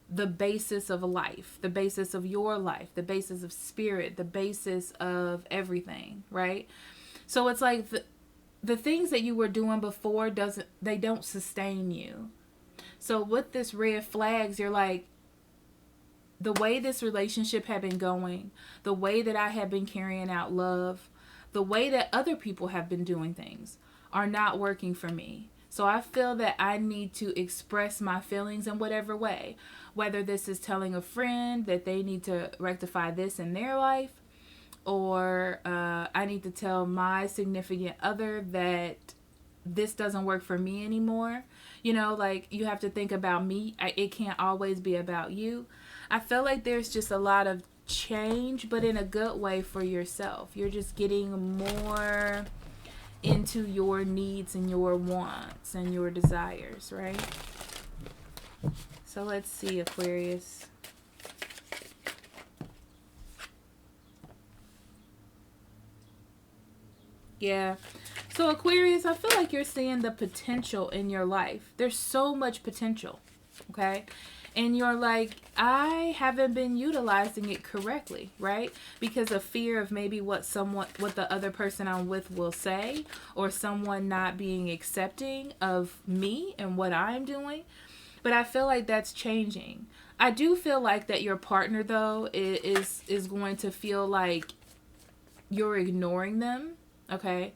the basis of life, the basis of your life, the basis of spirit, the basis of everything, right? So it's like the things that you were doing before don't sustain you. So with this red flags, you're like, the way this relationship had been going, the way that I have been carrying out love, the way that other people have been doing things are not working for me. So I feel that I need to express my feelings in whatever way, whether this is telling a friend that they need to rectify this in their life, or I need to tell my significant other that this doesn't work for me anymore. You know, like, you have to think about me. It can't always be about you. I feel like there's just a lot of change, but in a good way for yourself. You're just getting more into your needs and your wants and your desires, right? So let's see, Aquarius. Yeah. So Aquarius, I feel like you're seeing the potential in your life. There's so much potential, okay? And you're like, I haven't been utilizing it correctly, right? Because of fear of maybe what the other person I'm with will say, or someone not being accepting of me and what I'm doing. But I feel like that's changing. I do feel like that your partner, though, is going to feel like you're ignoring them, okay?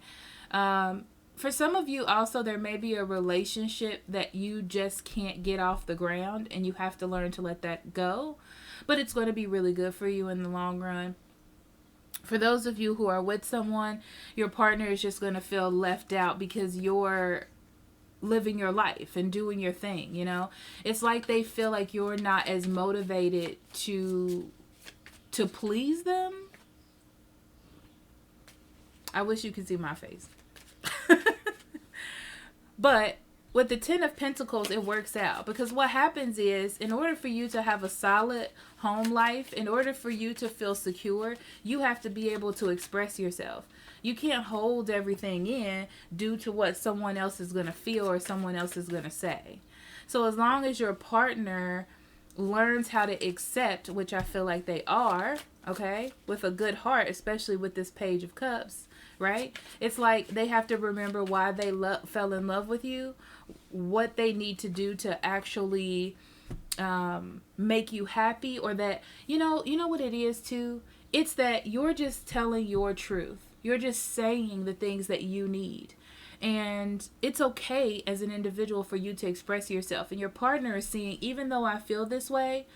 For some of you also, there may be a relationship that you just can't get off the ground, and you have to learn to let that go. But it's going to be really good for you in the long run. For those of you who are with someone, your partner is just going to feel left out because you're living your life and doing your thing, you know? It's like they feel like you're not as motivated to please them. I wish you could see my face. But with the Ten of Pentacles, it works out, because what happens is, in order for you to have a solid home life, in order for you to feel secure, you have to be able to express yourself. You can't hold everything in due to what someone else is going to feel or someone else is going to say. So as long as your partner learns how to accept, which I feel like they are, okay, with a good heart, especially with this Page of Cups, right? It's like they have to remember why they fell in love with you, what they need to do to actually make you happy, or that, you know what it is too? It's that you're just telling your truth. You're just saying the things that you need. And it's okay as an individual for you to express yourself. And your partner is seeing, even though I feel this way,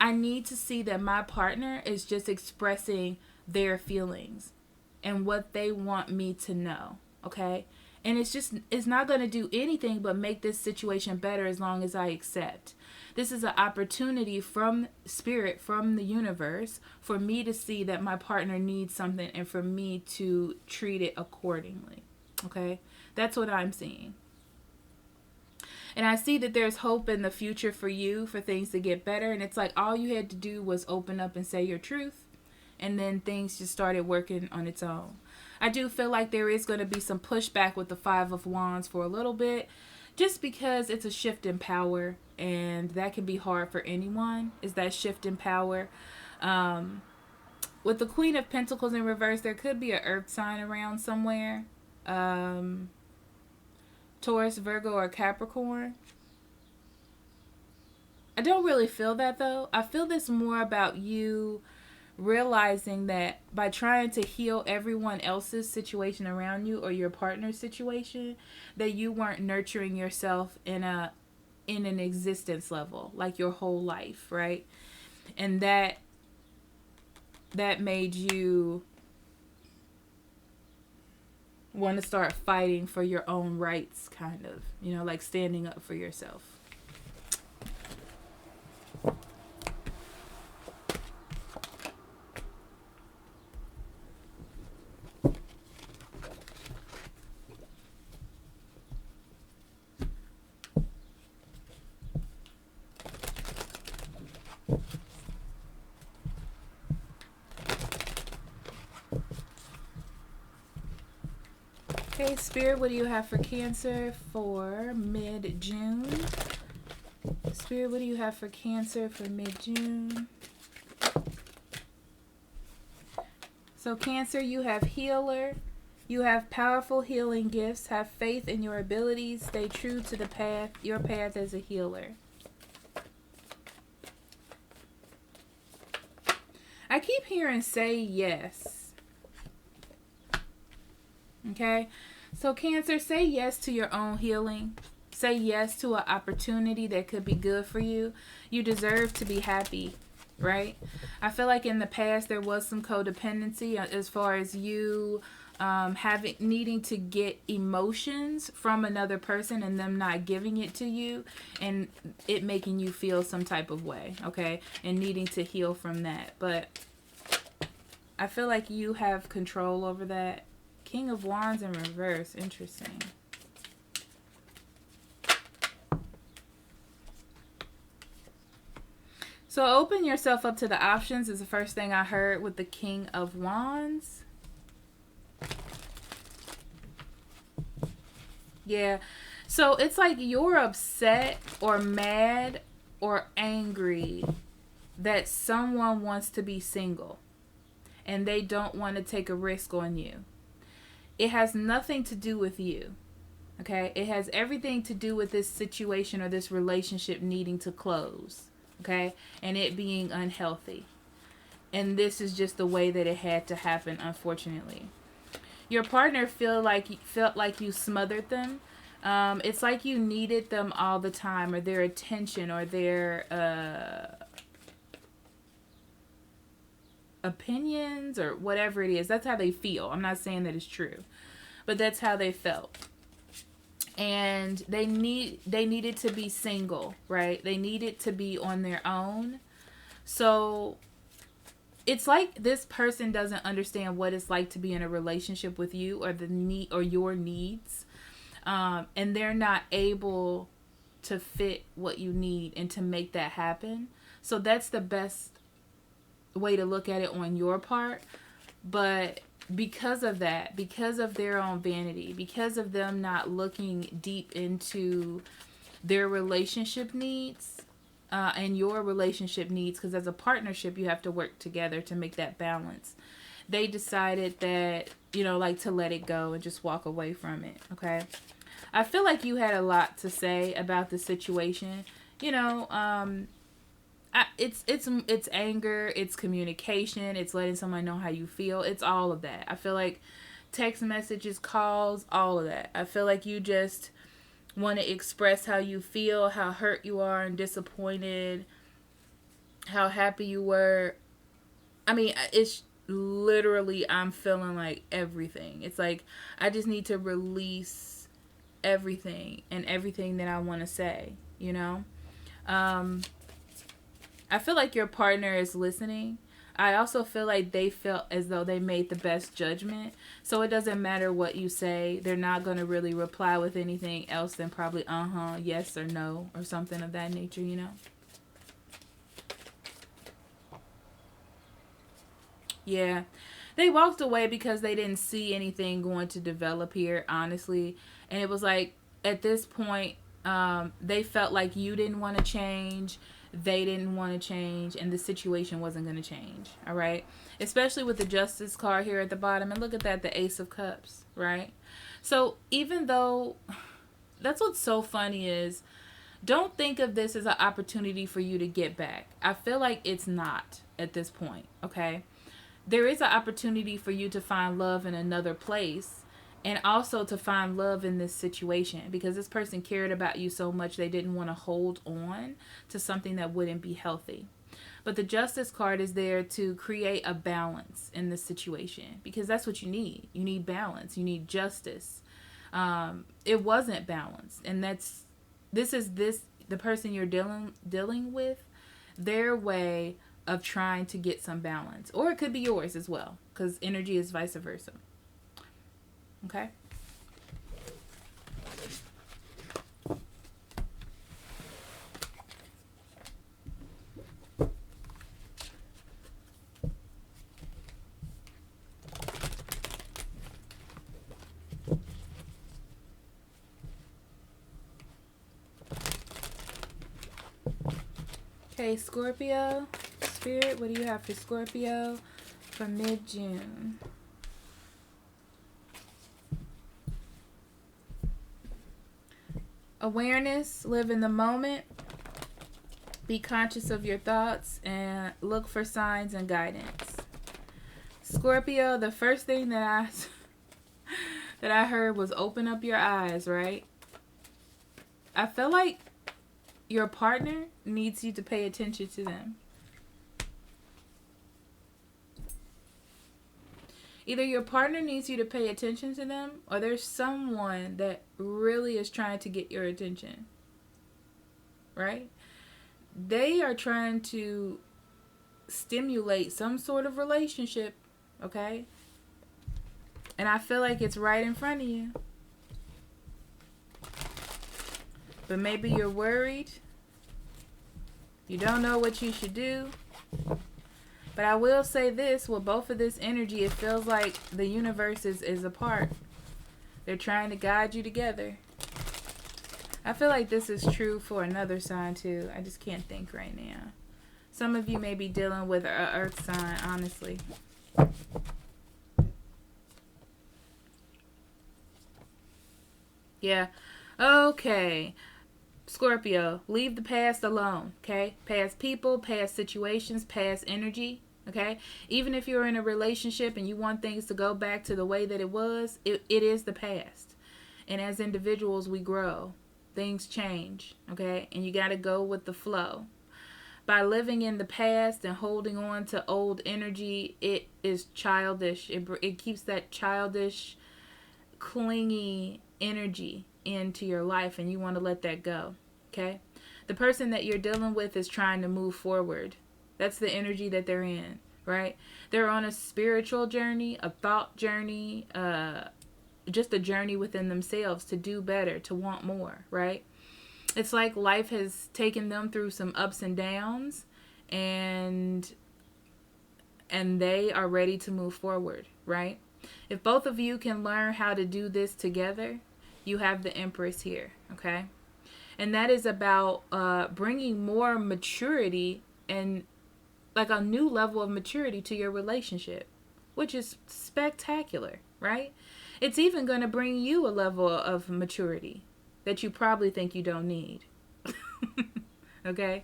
I need to see that my partner is just expressing their feelings and what they want me to know, okay? And it's not going to do anything but make this situation better as long as I accept. This is an opportunity from spirit, from the universe, for me to see that my partner needs something and for me to treat it accordingly, okay? That's what I'm seeing. And I see that there's hope in the future for you, for things to get better. And it's like all you had to do was open up and say your truth. And then things just started working on its own. I do feel like there is going to be some pushback with the Five of Wands for a little bit, just because it's a shift in power, and that can be hard for anyone, is that shift in power. With the Queen of Pentacles in reverse, there could be an earth sign around somewhere. Taurus, Virgo, or Capricorn. I don't really feel that, though. I feel this more about you realizing that by trying to heal everyone else's situation around you or your partner's situation, that you weren't nurturing yourself in an existence level, like your whole life, right? And that made you want to start fighting for your own rights, kind of, like standing up for yourself. Okay, Spirit, what do you have for Cancer for mid-June? Spirit, what do you have for Cancer for mid-June? So Cancer, you have healer. You have powerful healing gifts. Have faith in your abilities. Stay true to the path, your path as a healer. I keep hearing say yes. Okay? So Cancer, say yes to your own healing. Say yes to an opportunity that could be good for you. You deserve to be happy, right? I feel like in the past there was some codependency as far as you needing to get emotions from another person and them not giving it to you, and it making you feel some type of way, okay? And needing to heal from that. But I feel like you have control over that. King of Wands in reverse. Interesting. So open yourself up to the options is the first thing I heard with the King of Wands. Yeah. So it's like you're upset or mad or angry that someone wants to be single and they don't want to take a risk on you. It has nothing to do with you, okay? It has everything to do with this situation or this relationship needing to close, okay? And it being unhealthy. And this is just the way that it had to happen, unfortunately. Your partner felt like you smothered them. It's like you needed them all the time, or their attention, or their opinions, or whatever it is. That's how they feel. I'm not saying that it's true, but that's how they felt. And they needed to be single, right? They needed to be on their own. So it's like this person doesn't understand what it's like to be in a relationship with you, or the need, or your needs, and they're not able to fit what you need and to make that happen. So that's the best way to look at it on your part. But because of that, because of their own vanity, because of them not looking deep into their relationship needs and your relationship needs, because as a partnership you have to work together to make that balance, they decided that, like, to let it go and just walk away from it. Okay, I feel like you had a lot to say about the situation. It's anger, it's communication, it's letting someone know how you feel. It's all of that. I feel like text messages, calls, all of that. I feel like you just want to express how you feel, how hurt you are and disappointed, how happy you were. I mean, it's literally, I'm feeling like everything. It's like I just need to release everything and everything that I want to say, I feel like your partner is listening. I also feel like they felt as though they made the best judgment. So it doesn't matter what you say. They're not going to really reply with anything else than probably yes or no, or something of that nature, Yeah. They walked away because they didn't see anything going to develop here, honestly. And it was like, at this point, they felt like you didn't want to change. They didn't want to change, and the situation wasn't going to change. All right, especially with the Justice card here at the bottom, and look at that, the Ace of Cups, right? So even though, that's what's so funny is Don't think of this as an opportunity for you to get back. I feel like it's not at this point, okay? There is an opportunity for you to find love in another place, and also to find love in this situation, because this person cared about you so much they didn't want to hold on to something that wouldn't be healthy. But the Justice card is there to create a balance in this situation, because that's what you need. You need balance. You need justice. It wasn't balanced, and the person you're dealing with, their way of trying to get some balance, or it could be yours as well, because energy is vice versa. Okay. Okay, Scorpio. Spirit, what do you have for Scorpio for mid-June? Awareness, live in the moment, be conscious of your thoughts, and look for signs and guidance. Scorpio, the first thing that I heard was open up your eyes, right? I feel like your partner needs you to pay attention to them. Either your partner needs you to pay attention to them, or there's someone that really is trying to get your attention. Right? They are trying to stimulate some sort of relationship, okay? And I feel like it's right in front of you. But maybe you're worried. You don't know what you should do. But I will say this, with both of this energy, it feels like the universe is apart. They're trying to guide you together. I feel like this is true for another sign too. I just can't think right now. Some of you may be dealing with an earth sign, honestly. Yeah. Okay. Scorpio, leave the past alone, okay? Past people, past situations, past energy, okay? Even if you're in a relationship and you want things to go back to the way that it was, it is the past. And as individuals, we grow. Things change, okay? And you got to go with the flow. By living in the past and holding on to old energy, it is childish. It keeps that childish, clingy energy into your life, and you want to let that go. Okay? The person that you're dealing with is trying to move forward. That's the energy that they're in, right? They're on a spiritual journey, a thought journey, just a journey within themselves to do better, to want more, right? It's like life has taken them through some ups and downs, and they are ready to move forward, right? If both of you can learn how to do this together, you have the Empress here, okay? And that is about bringing more maturity and like a new level of maturity to your relationship, which is spectacular, right? It's even going to bring you a level of maturity that you probably think you don't need. Okay?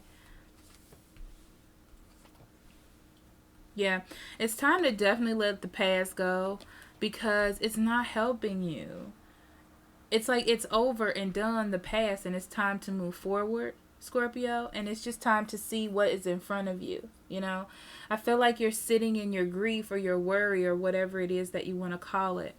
Yeah, it's time to definitely let the past go, because it's not helping you. It's like it's over and done, the past, and it's time to move forward, Scorpio, and it's just time to see what is in front of you, you know? I feel like you're sitting in your grief or your worry or whatever it is that you want to call it,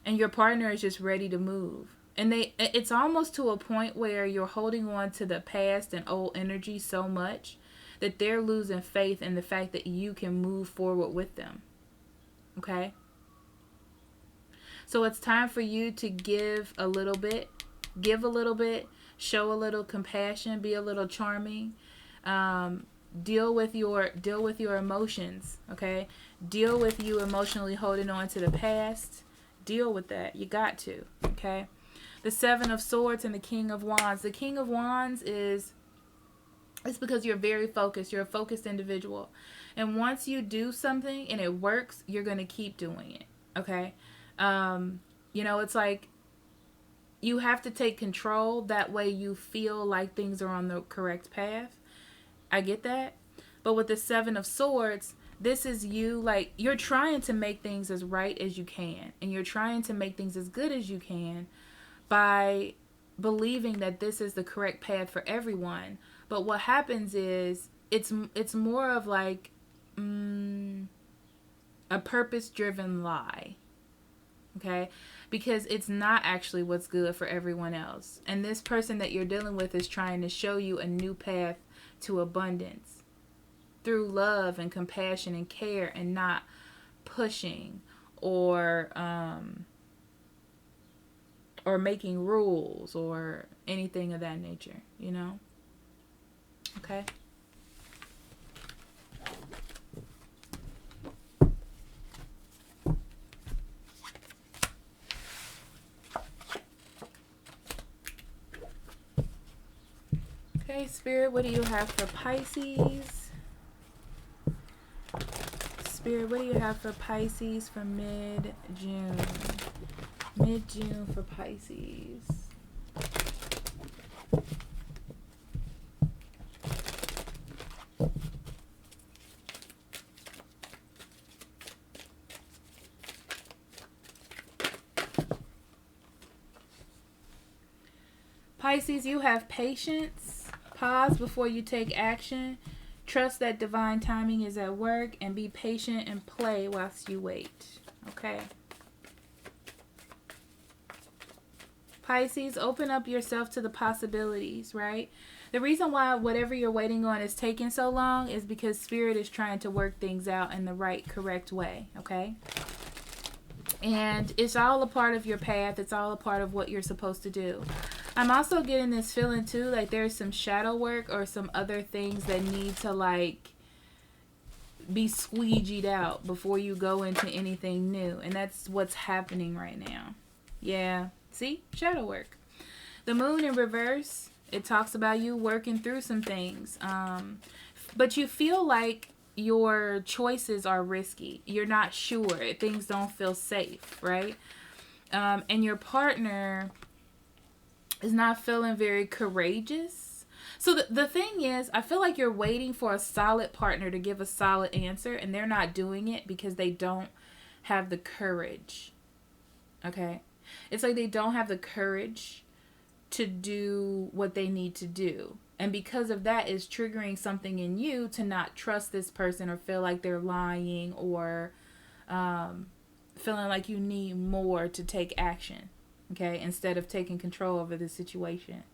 and your partner is just ready to move. And it's almost to a point where you're holding on to the past and old energy so much that they're losing faith in the fact that you can move forward with them. Okay? So it's time for you to give a little bit, show a little compassion, be a little charming, deal with your emotions, okay? Deal with you emotionally holding on to the past. Deal with that. You got to, okay? The Seven of Swords and the King of Wands. The King of Wands it's because you're very focused. You're a focused individual. And once you do something and it works, you're going to keep doing it. Okay? You know, it's like you have to take control. That way you feel like things are on the correct path. I get that. But with the Seven of Swords, this is you, like, you're trying to make things as right as you can. And you're trying to make things as good as you can by believing that this is the correct path for everyone. But what happens is, it's more of like a purpose-driven lie. Okay? Because it's not actually what's good for everyone else. And this person that you're dealing with is trying to show you a new path to abundance through love and compassion and care, and not pushing or making rules or anything of that nature, you know? Okay? Okay, Spirit, what do you have for Pisces? Spirit, what do you have for Pisces for mid-June? Mid-June for Pisces. Pisces, you have patience. Pause before you take action. Trust that divine timing is at work, and be patient and play whilst you wait. Okay. Pisces, open up yourself to the possibilities, right? The reason why whatever you're waiting on is taking so long is because Spirit is trying to work things out in the right, correct way, okay? And it's all a part of your path. It's all a part of what you're supposed to do. I'm also getting this feeling too, like there's some shadow work or some other things that need to like be squeegeed out before you go into anything new. And that's what's happening right now. Yeah. See? Shadow work. The moon in reverse, it talks about you working through some things. But you feel like your choices are risky. You're not sure. Things don't feel safe, right? And your partner is not feeling very courageous. So the thing is, I feel like you're waiting for a solid partner to give a solid answer, and they're not doing it because they don't have the courage. Okay? It's like they don't have the courage to do what they need to do. And because of that, is triggering something in you to not trust this person or feel like they're lying or feeling like you need more to take action. Okay, instead of taking control over the situation.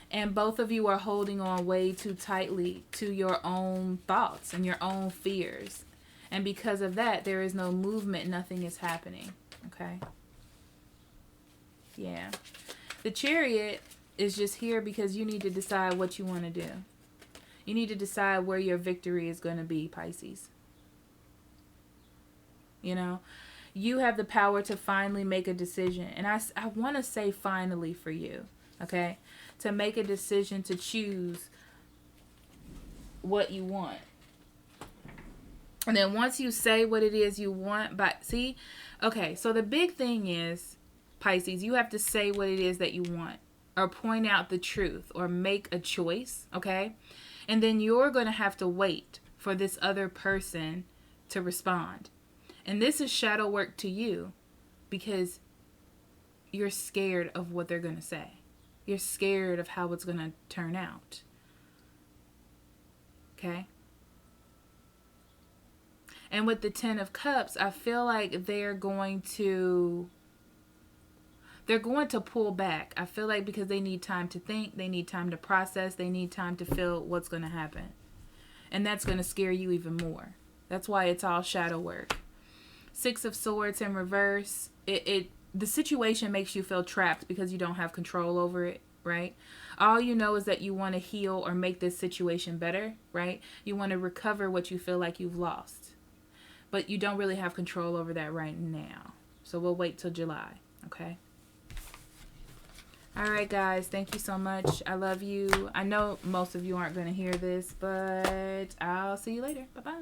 And both of you are holding on way too tightly to your own thoughts and your own fears. And because of that, there is no movement. Nothing is happening. Okay. Yeah. The Chariot is just here because you need to decide what you want to do. You need to decide where your victory is going to be, Pisces. You know? You have the power to finally make a decision. And I want to say finally for you, okay? To make a decision to choose what you want. And then once you say what it is you want, see? Okay, so the big thing is, Pisces, you have to say what it is that you want. Or point out the truth. Or make a choice, okay? And then you're going to have to wait for this other person to respond. And this is shadow work to you because you're scared of what they're going to say. You're scared of how it's going to turn out. Okay? And with the Ten of Cups, I feel like they're going to pull back. I feel like because they need time to think, they need time to process, they need time to feel what's going to happen. And that's going to scare you even more. That's why it's all shadow work. Six of Swords in reverse. The situation makes you feel trapped because you don't have control over it, right? All you know is that you want to heal or make this situation better, right? You want to recover what you feel like you've lost. But you don't really have control over that right now. So we'll wait till July, okay? All right, guys. Thank you so much. I love you. I know most of you aren't going to hear this, but I'll see you later. Bye-bye.